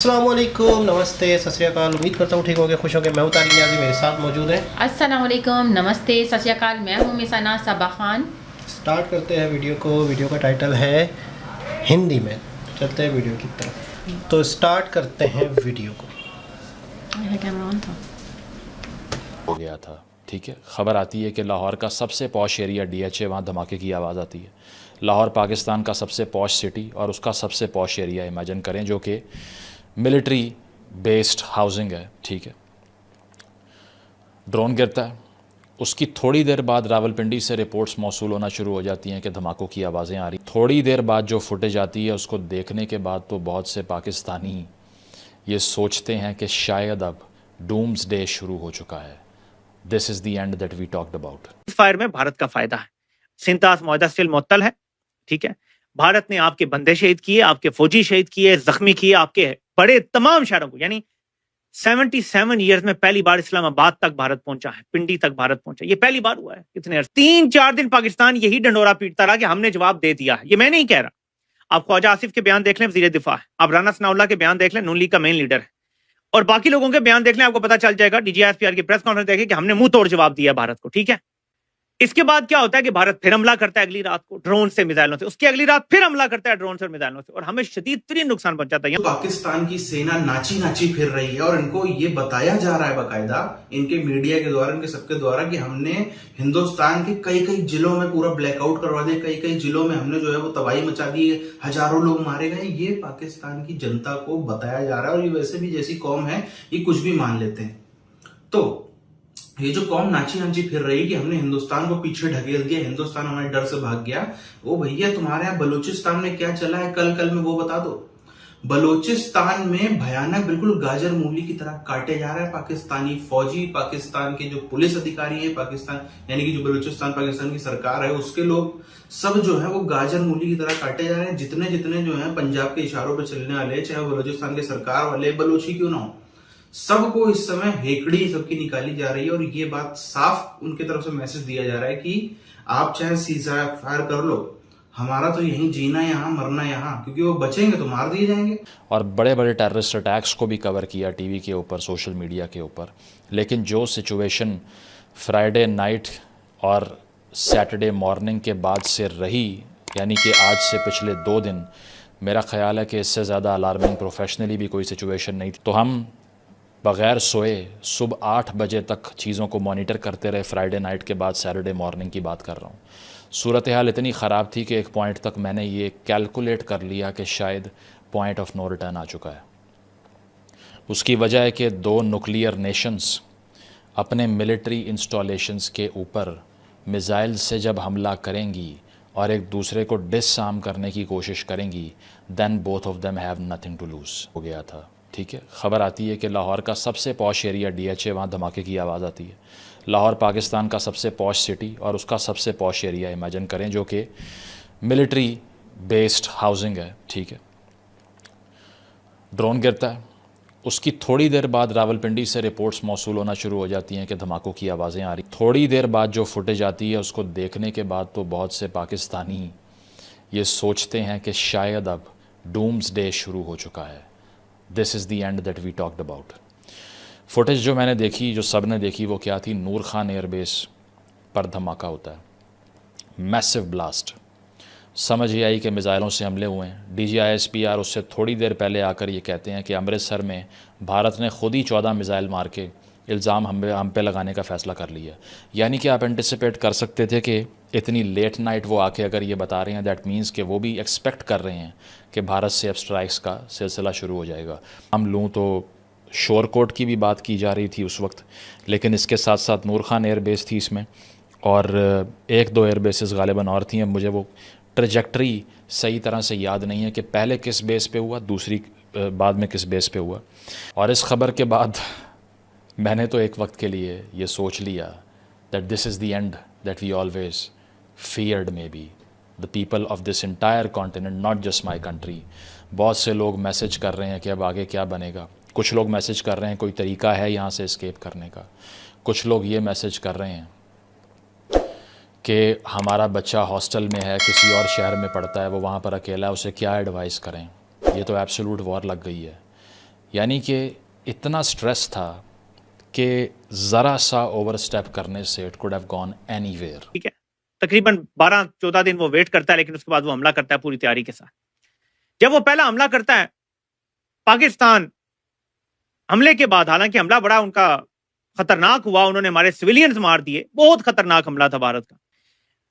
अस्सलामुअलैकुम, नमस्ते, सत श्री अकाल। उम्मीद करता हूँ ठीक होंगे, खुश होंगे। मैं तारिक नियाज़ी, मेरे साथ मौजूद हैं। अस्सलाम वालेकुम, नमस्ते, सत श्री अकाल। मैं हूँ मिसाना सबा खान। स्टार्ट करते हैं वीडियो को। वीडियो का टाइटल है हिंदी में। चलते हैं वीडियो की तरफ। तो स्टार्ट करते हैं वीडियो को। कैमरा ऑन था। हो गया था। ठीक है, ख़बर आती है कि लाहौर का सबसे पॉश एरिया DH है, वहाँ धमाके की आवाज़ आती है। लाहौर पाकिस्तान का सबसे पॉश सिटी और उसका सबसे पॉश एरिया इमेजिन करें, जो कि मिलिट्री बेस्ड हाउसिंग है। ठीक है, ड्रोन गिरता है, उसकी थोड़ी देर बाद रावलपिंडी से रिपोर्ट्स मौसूल होना शुरू हो जाती हैं कि धमाकों की आवाज़ें आ रही। थोड़ी देर बाद जो फुटेज आती है उसको देखने के बाद तो बहुत से पाकिस्तानी ये सोचते हैं कि शायद अब डूम्स डे शुरू हो चुका है। This is the end that we talked about. Fire में भारत का फायदा है। सिंतास मुआहदा स्टिल मुअत्तल है। ठीक है, भारत ने आपके बंदे शहीद किए, आपके फौजी शहीद किए, जख्मी किए, आपके बड़े तमाम शहरों को, यानी 77 ईयर्स में पहली बार इस्लामाबाद तक भारत पहुंचा है, पिंडी तक भारत पहुंचा। ये पहली बार हुआ है। कितने 3-4 दिन पाकिस्तान यही डंडोरा पीटता रहा कि हमने जवाब दे दिया है। ये मैं नहीं कह रहा। आप ख्वाजा आसिफ के बयान देख लें, वजीर दिफा है। आप राना सनाउल्लाह के बयान देख लें, नून लीग का मेन लीडर है। और बाकी लोगों के बयान देख लें, आपको पता चल जाएगा। DGISPR की प्रेस कॉन्फ्रेंस देखिए कि हमने मुंह तोड़ जवाब दिया भारत को। ठीक है, इसके बाद क्या होता है कि भारत फिर हमला करता है अगली रात को ड्रोन से, मिसाइलों से। उसकी अगली रात फिर हमला करता है ड्रोन से और मिसाइलों से, और हमें शदीद तरीन नुकसान पहुंचाता है। तो पाकिस्तान की सेना नाची नाची फिर रही है और इनको ये बताया जा रहा है बाकायदा, इनके मीडिया के द्वारा, इनके सबके द्वारा, कि हमने हिंदुस्तान के कई कई जिलों में पूरा ब्लैकआउट करवा दिया, कई कई जिलों में हमने जो है वो तबाही मचा दी, हजारों लोग मारे गए। ये पाकिस्तान की जनता को बताया जा रहा है। और ये वैसे भी जैसी कौम है, ये कुछ भी मान लेते हैं। तो ये जो कौम नाची नाची फिर रही कि हमने हिंदुस्तान को पीछे ढकेल दिया, हिंदुस्तान हमारे डर से भाग गया, वो भैया तुम्हारे यहाँ बलूचिस्तान में क्या चला है कल कल में वो बता दो। बलूचिस्तान में भयानक, बिल्कुल गाजर मूली की तरह काटे जा रहे हैं पाकिस्तानी फौजी, पाकिस्तान के जो पुलिस अधिकारी हैं, पाकिस्तान यानी कि जो बलूचिस्तान पाकिस्तान की सरकार है उसके लोग सब जो है वो गाजर मूली की तरह काटे जा रहे हैं। जितने जितने जो है पंजाब के इशारों पर चलने वाले, चाहे वो बलूचिस्तान के सरकार वाले, बलूची क्यों ना हो, सबको इस समय हेकड़ी सबकी निकाली जा रही है। और ये बात साफ उनके तरफ से मैसेज दिया जा रहा है कि आप चाहे सीज़ फायर कर लो, हमारा तो यहीं जीना यहाँ मरना यहाँ, क्योंकि वो बचेंगे तो मार दिए जाएंगे। और बड़े बड़े टेररिस्ट अटैक्स को भी कवर किया टीवी के ऊपर, सोशल मीडिया के ऊपर। लेकिन जो सिचुएशन फ्राइडे नाइट और सैटरडे मॉर्निंग के बाद से रही, यानी कि आज से पिछले 2 दिन, मेरा ख्याल है कि इससे ज़्यादा अलार्मिंग प्रोफेशनली भी कोई सिचुएशन नहीं थी। तो हम बग़ैर सोए सुबह 8 बजे तक चीज़ों को मॉनिटर करते रहे। फ्राइडे नाइट के बाद सैटरडे मॉर्निंग की बात कर रहा हूँ। सूरत हाल इतनी ख़राब थी कि एक पॉइंट तक मैंने ये कैलकुलेट कर लिया कि शायद पॉइंट ऑफ नो रिटर्न आ चुका है। उसकी वजह है कि 2 न्यूक्लियर नेशंस अपने मिलिट्री इंस्टॉलेशंस के ऊपर मिसाइल से जब हमला करेंगी और एक दूसरे को डिसआर्म करने की कोशिश करेंगी, then both of them have nothing to lose. हो गया था। ठीक है, ख़बर आती है कि लाहौर का सबसे पॉश एरिया DH है, वहाँ धमाके की आवाज़ आती है। लाहौर पाकिस्तान का सबसे पॉश सिटी और उसका सबसे पॉश एरिया इमेजिन करें, जो कि मिलिट्री बेस्ड हाउसिंग है। ठीक है, ड्रोन गिरता है, उसकी थोड़ी देर बाद रावलपिंडी से रिपोर्ट्स मौसूल होना शुरू हो जाती हैं कि धमाकों की आवाज़ें आ रही। थोड़ी देर बाद जो फुटेज आती है उसको देखने के बाद तो बहुत से पाकिस्तानी ये सोचते हैं कि शायद अब डूम्स डे शुरू हो चुका है। This is the end that we talked about. Footage जो मैंने देखी, जो सब ने देखी, वो क्या थी? नूर खान एयरबेस पर धमाका होता है, मैसिव ब्लास्ट। समझ ये आई कि मिसाइलों से हमले हुए हैं। DGISPR उससे थोड़ी देर पहले आकर ये कहते हैं कि अमृतसर में भारत ने खुद ही 14 मिसाइल मार के इल्ज़ाम हम पे लगाने का फ़ैसला कर लिया। यानी कि आप एंटिसिपेट कर सकते थे कि इतनी लेट नाइट वो आके अगर ये बता रहे हैं, दैट मीन्स कि वो भी एक्सपेक्ट कर रहे हैं कि भारत से अब स्ट्राइक्स का सिलसिला शुरू हो जाएगा। हम लूँ तो शोरकोट की भी बात की जा रही थी उस वक्त, लेकिन इसके साथ साथ नूर खान एयरबेस थी इसमें, और 1-2 एयरबेसेस गालिबन और थी। अब मुझे वो ट्रजेक्ट्री सही तरह से याद नहीं है कि पहले किस बेस पे हुआ, दूसरी बाद में किस बेस पे हुआ। और इस खबर के बाद मैंने तो एक वक्त के लिए ये सोच लिया that this is the end that we always feared maybe the people of this entire continent, not just my country। बहुत से लोग मैसेज कर रहे हैं कि अब आगे क्या बनेगा। कुछ लोग मैसेज कर रहे हैं कोई तरीका है यहाँ से एस्केप करने का। कुछ लोग ये मैसेज कर रहे हैं कि हमारा बच्चा हॉस्टल में है, किसी और शहर में पढ़ता है, वो वहाँ पर अकेला है, उसे क्या एडवाइस करें। ये तो एब्सोल्यूट वॉर लग गई है। यानी कि इतना स्ट्रेस था कि ज़रा सा ओवर स्टेप करने से it could have gone anywhere. ठीक है, तकरीबन 12-14 दिन वो वेट करता है, लेकिन उसके बाद वो हमला करता है पूरी तैयारी के साथ। जब वो पहला हमला करता है पाकिस्तान, हमले के बाद, हालांकि हमला बड़ा उनका खतरनाक हुआ, उन्होंने हमारे सिविलियंस मार दिए, बहुत खतरनाक हमला था भारत का।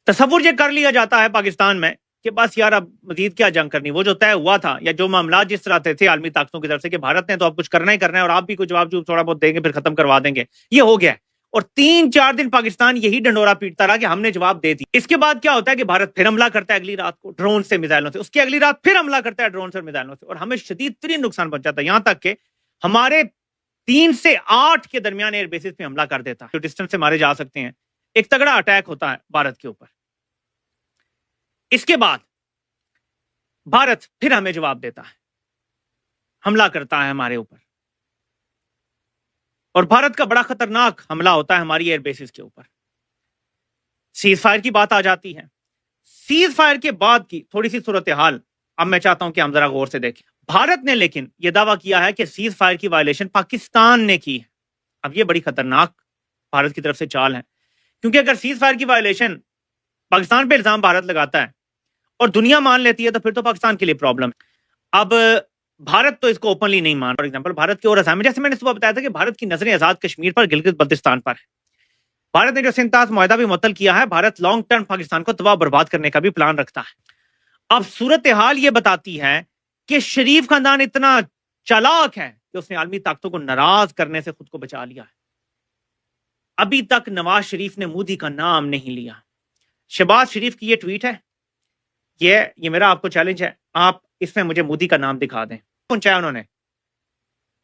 तसव्वुर ये कर लिया जाता है पाकिस्तान में कि बस यार अब मजीद क्या जंग करनी, वो जो तय हुआ था या जो मामला जिस तरह थे आलमी ताकतों की तरफ से कि भारत ने तो अब कुछ करना ही करना है और आप भी कुछ जवाब थोड़ा बहुत देंगे फिर खत्म करवा देंगे, ये हो गया। और 3-4 दिन पाकिस्तान यही डंडोरा पीटता रहा कि हमने जवाब दे दी। इसके बाद क्या होता है कि भारत फिर हमला करता है अगली रात को ड्रोन से, मिसाइलों से, उसकी अगली रात फिर हमला करता है ड्रोन से और मिसाइलों से, और हमें शदीद तरीन नुकसान पहुंचाता है, यहां तक कि हमारे 3 से 8 के दरमियान एयर बेसिस पे हमला कर देता है जो डिस्टेंस से मारे जा सकते हैं। एक तगड़ा अटैक होता है भारत के ऊपर। इसके बाद भारत फिर हमें जवाब देता है, हमला करता है हमारे ऊपर, और भारत का बड़ा खतरनाक हमला होता है हमारी एयर बेसिस के ऊपर। सीज फायर की बात आ जाती है। सीज फायर के बाद की थोड़ी सी सूरत हाल अब मैं चाहता हूं कि हम जरा गौर से देखें। भारत ने लेकिन यह दावा किया है कि सीज फायर की वायलेशन पाकिस्तान ने की है। अब यह बड़ी खतरनाक भारत की तरफ से चाल है, क्योंकि अगर सीज फायर की वायलेशन पाकिस्तान पे इल्जाम भारत लगाता है और दुनिया मान लेती है तो फिर तो पाकिस्तान के लिए प्रॉब्लम है। अब भारत तो इसको ओपनली नहीं मान। फॉर एग्जांपल भारत के और असम में, जैसे मैंने सुबह बताया था कि भारत की नजरें आजाद कश्मीर पर, गिलगित बल्तिस्तान पर है। भारत ने जो सिंतास मुआहदा भी मुअत्तल किया है, भारत लॉन्ग टर्म पाकिस्तान को तबाह बर्बाद करने का भी प्लान रखता है। अब सूरत हाल ये बताती है कि शरीफ खानदान इतना चालाक है कि उसने आलमी ताकतों को नाराज करने से खुद को बचा लिया है। अभी तक नवाज शरीफ ने मोदी का नाम नहीं लिया। शहबाज शरीफ की ये ट्वीट है, ये मेरा आपको चैलेंज है, आप इसमें मुझे मोदी का नाम दिखा दें। पहुंचाया उन्होंने,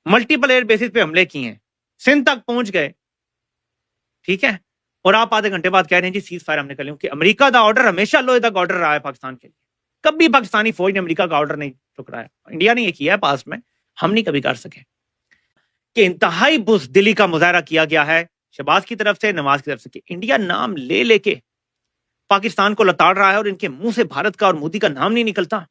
मल्टीपल एयर बेसिस पे हमले किए हैं, सिंध तक पहुंच गए, ठीक है, और आप आधे घंटे बाद कह रहे हैं जी सीज फायर हमने कर लिया। कि अमेरिका का ऑर्डर हमेशा लोहे तक ऑर्डर रहा है पाकिस्तान के लिए, कभी पाकिस्तानी फौज ने अमेरिका का ऑर्डर नहीं टुकराया। इंडिया ने ये किया है पास में, हम नहीं कभी कर सके। कि इंतहाई बुज़दिली का मुजाहरा किया गया है शहबाज की तरफ से, नवाज की तरफ से, कि इंडिया नाम ले लेके पाकिस्तान को लताड़ रहा है और इनके मुंह से भारत का और मोदी का नाम नहीं निकलता।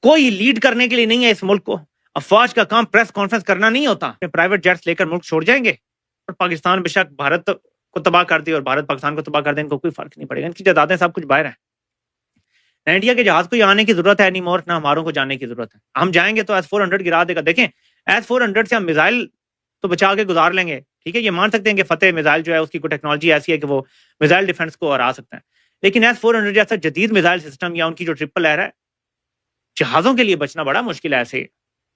कोई लीड करने के लिए नहीं है इस मुल्क को। अफवाज का काम प्रेस कॉन्फ्रेंस करना नहीं होता, प्राइवेट जेट्स लेकर मुल्क छोड़ जाएंगे और पाकिस्तान बेशक भारत को तबाह कर दे और भारत पाकिस्तान को तबाह कर दे, इनको कोई फर्क नहीं पड़ेगा। इनकी जायदादें सब कुछ बाहर है। ना इंडिया के जहाज को यहाँ आने की जरूरत है नहीं मोर, ना हमारों को जाने की जरूरत है। हम जाएंगे तो S-400 गिरा देगा। देखें S-400 से हम मिसाइल तो बचा के गुजार लेंगे, ठीक है, ये मान सकते हैं कि फतेह मिसाइल जो है उसकी कोई टेक्नोलॉजी ऐसी है कि वो मिसाइल डिफेंस को हरा सकता है, लेकिन S-400 जैसा जदीद मिसाइल सिस्टम या उनकी जो ट्रिपल एयर है, जहाजों के लिए बचना बड़ा मुश्किल है ऐसे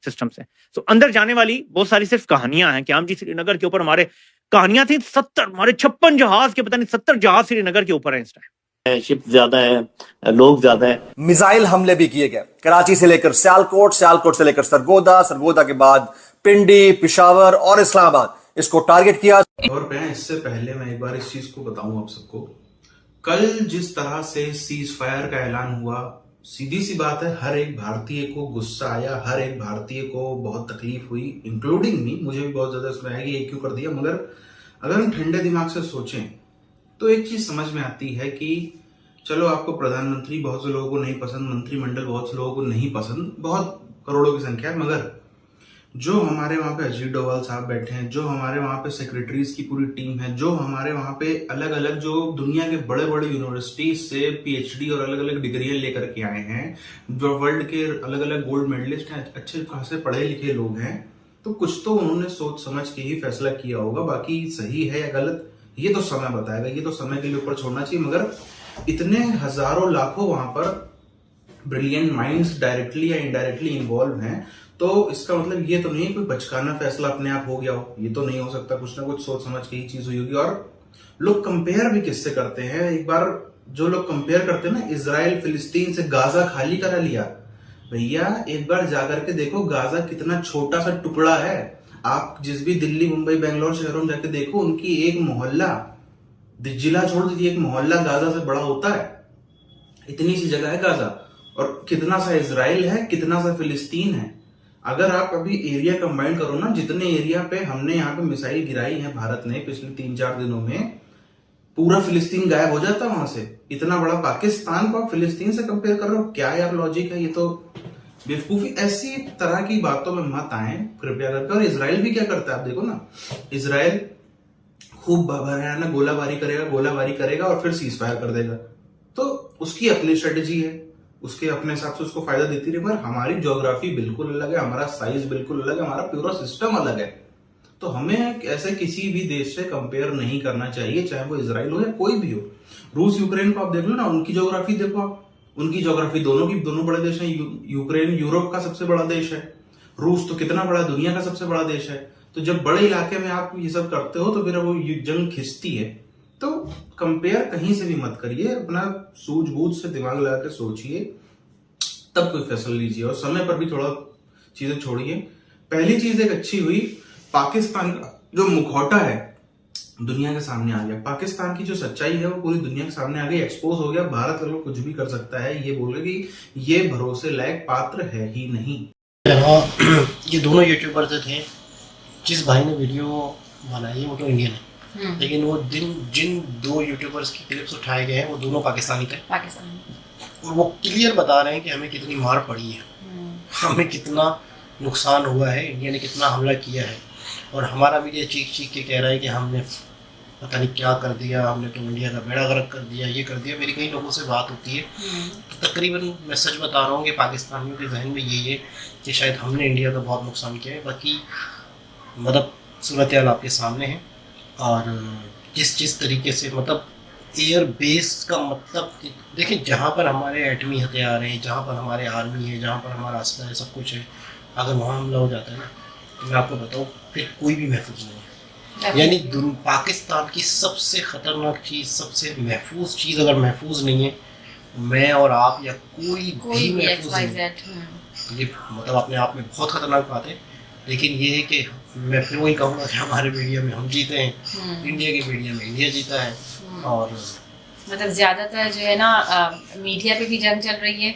सिस्टम से। तो अंदर जाने वाली बहुत सारी सिर्फ कहानियां हैं कि हम जी श्रीनगर के ऊपर हमारे कहानियां थी 70, हमारे 56 जहाज के पता नहीं 70 जहाज श्रीनगर के ऊपर है इस टाइम। शिप ज्यादा है, लोग ज्यादा है। मिसाइल हमले भी किए गए कराची से लेकर सियालकोट, सियालकोट से लेकर सरगोदा, सरगोदा के बाद पिंडी, पिशावर और इस्लामाबाद, इसको टारगेट किया। और मैं इससे पहले मैं एक बार इस चीज को बताऊं आप सबको, कल जिस तरह से सीज फायर का ऐलान हुआ, सीधी सी बात है हर एक भारतीय को गुस्सा आया, हर एक भारतीय को बहुत तकलीफ हुई, इंक्लूडिंग मी। मुझे भी बहुत ज्यादा इसमें आया कि ये क्यों कर दिया। मगर अगर हम ठंडे दिमाग से सोचें तो एक चीज समझ में आती है कि चलो आपको प्रधानमंत्री बहुत से लोगों को नहीं पसंद, मंत्रिमंडल बहुत से लोगों को नहीं पसंद, बहुत करोड़ों की संख्या है, मगर जो हमारे वहां पे अजीत डोभाल साहब बैठे हैं, जो हमारे वहां पे सेक्रेटरीज की पूरी टीम है, जो हमारे वहां पे अलग अलग जो दुनिया के बड़े बड़े यूनिवर्सिटीज से PhD और अलग अलग डिग्रियां लेकर के आए हैं, जो वर्ल्ड के अलग अलग गोल्ड मेडलिस्ट हैं, अच्छे खासे पढ़े लिखे लोग हैं, तो कुछ तो उन्होंने सोच समझ के ही फैसला किया होगा। बाकी सही है या गलत ये तो समय बताएगा, ये तो समय के लिए ऊपर छोड़ना चाहिए। मगर इतने हजारों लाखों वहां पर ब्रिलियंट माइंड्स डायरेक्टली या इनडायरेक्टली इन्वॉल्व हैं, तो इसका मतलब ये तो नहीं है कोई बचकाना फैसला अपने आप हो गया हो, ये तो नहीं हो सकता। कुछ ना कुछ सोच समझ के ही चीज हुई होगी। और लोग कंपेयर भी किससे करते हैं, एक बार जो लोग कंपेयर करते हैं ना इजराइल फिलिस्तीन से, गाजा खाली करा लिया भैया, एक बार जाकर के देखो गाजा कितना छोटा सा टुकड़ा है। आप जिस भी दिल्ली, मुंबई, बेंगलोर शहरों में जाके देखो, उनकी एक मोहल्ला, जिला छोड़ दीजिए, एक मोहल्ला गाजा से बड़ा होता है। इतनी सी जगह है गाजा, और कितना सा इजराइल है, कितना सा फिलिस्तीन है। अगर आप अभी एरिया कंबाइन करो ना, जितने एरिया पे हमने यहाँ पे मिसाइल गिराई है भारत ने पिछले 3-4 दिनों में, पूरा फिलिस्तीन गायब हो जाता वहां से। इतना बड़ा पाकिस्तान को आप फिलिस्तीन से कंपेयर कर रहे हो, क्या यार लॉजिक है ये तो। बेवकूफी ऐसी तरह की बातों में मत आए कृपया करके। और इसराइल भी क्या करता है आप देखो ना, इसराइल खूब भयानक गोलाबारी करेगा और फिर सीज फायर कर देगा। तो उसकी अपनी स्ट्रेटेजी है, उसके अपने हिसाब से उसको फायदा देती रही। पर हमारी ज्योग्राफी बिल्कुल अलग है, हमारा साइज बिल्कुल अलग है, हमारा पूरा सिस्टम अलग है। तो हमें ऐसे किसी भी देश से कंपेयर नहीं करना चाहिए, चाहे वो इसराइल हो या कोई भी हो। रूस यूक्रेन को आप देख लो ना, उनकी ज्योग्राफी देखो आप, उनकी ज्योग्राफी दोनों बड़े देश हैं। यूक्रेन यूरोप का सबसे बड़ा देश है, रूस तो कितना बड़ा, दुनिया का सबसे बड़ा देश है। तो जब बड़े इलाके में आप ये सब करते हो तो फिर वो जंग खिंचती है। तो कंपेयर कहीं से भी मत करिए, अपना सूझबूझ से दिमाग लगा के सोचिए, तब कोई फैसला लीजिए और समय पर भी थोड़ा चीजें छोड़िए। पहली चीज एक अच्छी हुई, पाकिस्तान का जो मुखौटा है दुनिया के सामने आ गया। पाकिस्तान की जो सच्चाई है वो पूरी दुनिया के सामने आ गई, एक्सपोज हो गया। भारत अगर कुछ भी कर सकता है ये बोल कि ये भरोसे लायक पात्र है ही नहीं। ये दोनों यूट्यूबर जो थे, जिस भाई ने वीडियो बनाई है वो तो इंडियन है, लेकिन वो जिन दो यूट्यूबर्स की क्लिप्स उठाए गए हैं वो दोनों पाकिस्तानी थे। और वो क्लियर बता रहे हैं कि हमें कितनी मार पड़ी है, हमें कितना नुकसान हुआ है, इंडिया ने कितना हमला किया है। और हमारा मीडिया चीख के कह रहा है कि हमने पता नहीं क्या कर दिया, हमने तो इंडिया का बेड़ा गर्क कर दिया, ये कर दिया। मेरी कई लोगों से बात होती है तो तकरीबन मैं सच बता रहा हूँ कि पाकिस्तानियों के जहन में यही है कि शायद हमने इंडिया का बहुत नुकसान किया है। बाकी मतलब सूरत हाल आपके सामने है। और जिस तरीके से मतलब एयर बेस का मतलब देखिए, जहाँ पर हमारे एटमी हथियार हैं, जहाँ पर हमारे आर्मी है, जहाँ पर हमारा रास्ता है, सब कुछ है, अगर वहाँ हमला हो जाता है ना तो मैं आपको बताऊँ फिर कोई भी महफूज नहीं है। यानी पाकिस्तान की सबसे ख़तरनाक चीज़, सबसे महफूज चीज़ अगर महफूज नहीं है, मैं और आप या कोई भी महफूज नहीं है। ये मतलब अपने आप में बहुत ख़तरनाक बात है। लेकिन ये है कि मैं फिर वही कहूँगा कि हमारे मीडिया में हम जीते हैं, इंडिया के मीडिया में इंडिया जीता है। और मतलब ज़्यादातर जो है ना मीडिया पे भी जंग चल रही है।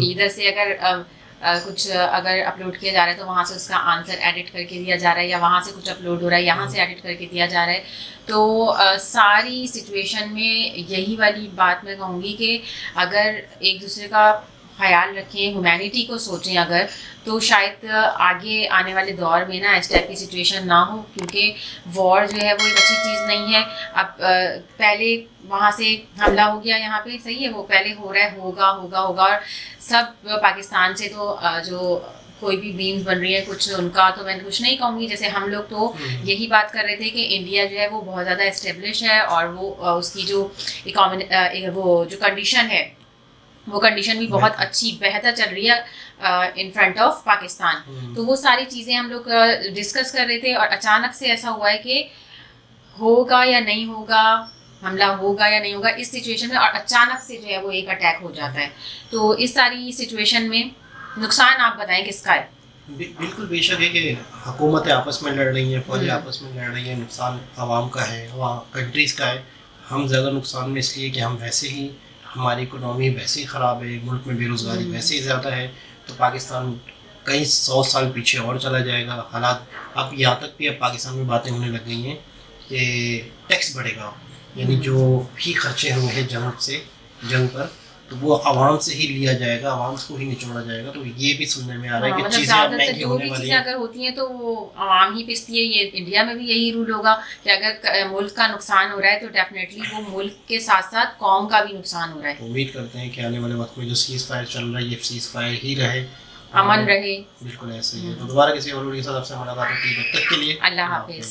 इधर से अगर कुछ अगर अपलोड किया जा रहा है तो वहाँ से उसका आंसर एडिट करके दिया जा रहा है, या वहाँ से कुछ अपलोड हो रहा है यहाँ से एडिट करके दिया जा रहा है। तो सारी सिचुएशन में यही वाली बात मैं कहूँगी कि अगर एक दूसरे का ख्याल रखें, ह्यूमैनिटी को सोचें अगर, तो शायद आगे आने वाले दौर में ना इस टाइप की सिचुएशन ना हो। क्योंकि वॉर जो है वो एक अच्छी चीज़ नहीं है। अब पहले वहाँ से हमला हो गया यहाँ पे, सही है, वो पहले हो रहा है, होगा और सब पाकिस्तान से तो जो कोई भी बीम्स बन रही है कुछ, उनका तो मैं कुछ नहीं कहूँगी। जैसे हम लोग तो यही बात कर रहे थे कि इंडिया जो है वो बहुत ज़्यादा इस्टेब्लिश है और वो उसकी जो वो जो कंडीशन है वो कंडीशन भी बहुत अच्छी बेहतर चल रही है इन फ्रंट ऑफ पाकिस्तान। तो वो सारी चीज़ें हम लोग डिस्कस कर रहे थे और अचानक से ऐसा हुआ है कि होगा या नहीं होगा, हमला होगा या नहीं होगा इस सिचुएशन में, और अचानक से जो है वो एक अटैक हो जाता है। तो इस सारी सिचुएशन में नुकसान आप बताएं किसका है? बिल्कुल बेशक है कि हुकूमतें आपस में लड़ रही हैं, फौजें आपस में लड़ रही हैं, नुकसान आवाम का है, वहाँ कंट्रीज़ का है। हम ज़्यादा नुकसान में इसलिए कि हम वैसे ही, हमारी इकोनॉमी वैसे ही ख़राब है, मुल्क में बेरोज़गारी वैसे ही ज़्यादा है। तो पाकिस्तान कई 100 साल पीछे और चला जाएगा। हालात अब यहाँ तक भी अब पाकिस्तान में बातें होने लग गई हैं कि टैक्स बढ़ेगा, यानी जो भी खर्चे हुए हैं जंग पर, तो वो आवाम से ही लिया जाएगा, आवाम को ही निचोड़ा जाएगा। तो ये भी सुनने में आ रहा है कि मतलब चीज़ें अब महंगी जो होने भी वाली चीज़ें हैं। अगर होती हैं तो वो आवाम ही पिसती है। ये इंडिया में भी यही रूल होगा कि अगर मुल्क का नुकसान हो रहा है तो डेफिनेटली वो मुल्क के साथ साथ कौम का भी नुकसान हो रहा है। तो उम्मीद करते हैं कि आने वाले वक्त में जो सीज़ फायर चल रहा है ये सीज़ फायर ही रहे, अमन रहे। बिल्कुल ऐसे ही है। तो दोबारा किसी और वीडियो के साथ आपसे मुलाकात होती है, तब तक के लिए अल्लाह हाफिज़।